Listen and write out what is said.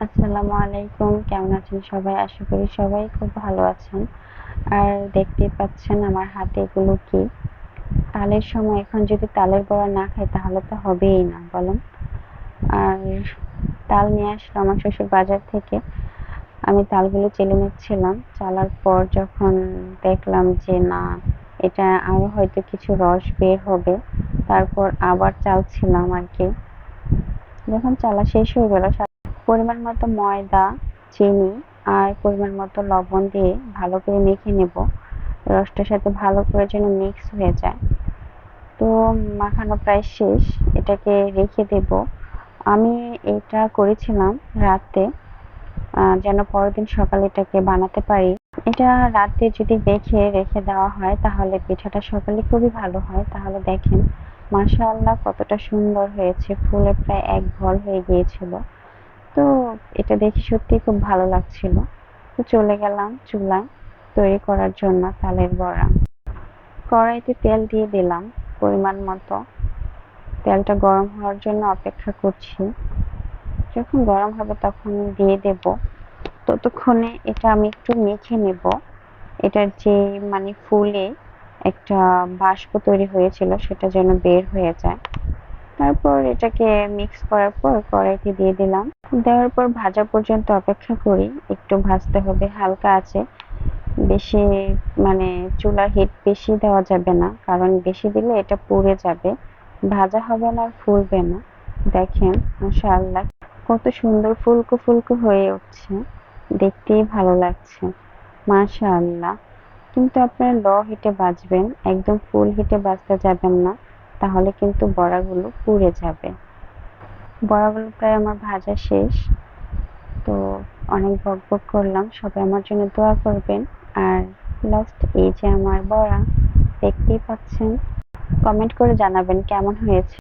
আসসালামু আলাইকুম। কেমন আছেন সবাই? আশা করি সবাই খুব ভালো আছেন। আর দেখতেই পাচ্ছেন আমার হাতে এগুলো কি? তালের সময় এখন যদি তালের বড়া না খাই তাহলে তো হবেই না বলেন? আর তাল নিয়ে আসলো আমার শ্বশুর বাজার থেকে। আমি তালগুলো চেলে নিচ্ছিলাম। চালার পর যখন দেখলাম যে না, এটা আরো হয়তো কিছু রস বের হবে, তারপর আবার চালছিলাম আরকি। যখন চালা শেষ হয়ে গেল পরিমাণ মতো ময়দা, চিনি আর পরিমাণ মতো লবণ দিয়ে ভালো করে মেখে নেব। রসটার সাথে ভালো করে যেন মিক্স হয়ে যায়। তো মাখানো প্রায় শেষ। এটাকে রেখে দেব। আমি এটা করেছিলাম রাতে, যেন পরের দিন সকালে এটাকে বানাতে পারি। এটা রাতে যদি রেখে দেওয়া হয় তাহলে পিঠাটা সকালে খুবই ভালো হয়। তাহলে দেখেন মাশাআল্লাহ কতটা সুন্দর হয়েছে। ফুলে প্রায় এক ভর হয়ে গিয়েছিল। তো এটা দেখে সত্যিই খুব ভালো লাগছিল। তো চলে গেলাম চুলায় তৈরি করার জন্য তালের বড়া। কড়াইতে তেল দিয়ে দিলাম পরিমাণ মতো। তেলটা গরম হওয়ার জন্য অপেক্ষা করছি। যখন গরম হবে তখন দিয়ে দেব। ততক্ষণে এটা আমি একটু মেখে নেব। এটার যে ফুলে একটা বাষ্প তৈরি হয়েছিল সেটা যেন বের হয়ে যায়। তারপর এটাকে মিক্স করার পর কড়াইতে দিয়ে দিলাম। দেওয়ার পর ভাজা পর্যন্ত অপেক্ষা করি। একটু ভাজতে হবে হালকা আঁচে। বেশি চুলার হিট বেশি দেওয়া যাবে না, কারণ বেশি দিলে এটা পুড়ে যাবে, ভাজা হবে না আর ফুলবে না। দেখেন মাশাআল্লাহ কত সুন্দর ফুলকো ফুলকো হয়ে উঠছে, দেখতেই ভালো লাগছে মাশাআল্লাহ। কিন্তু আপনারা লো হিটে ভাজবেন, একদম ফুল হিটে ভাজতে যাবেন না, তাহলে কিন্তু বড়াগুলো পুড়ে যাবে। বড়াগুলো প্রায় আমার ভাজা শেষ। তো অনেক বকবক করলাম, সবাই আমার জন্য দোয়া করবেন। আর লাস্ট এই যে আমার বড়া, দেখতেই পাচ্ছেন। কমেন্ট করে জানাবেন কেমন হয়েছে।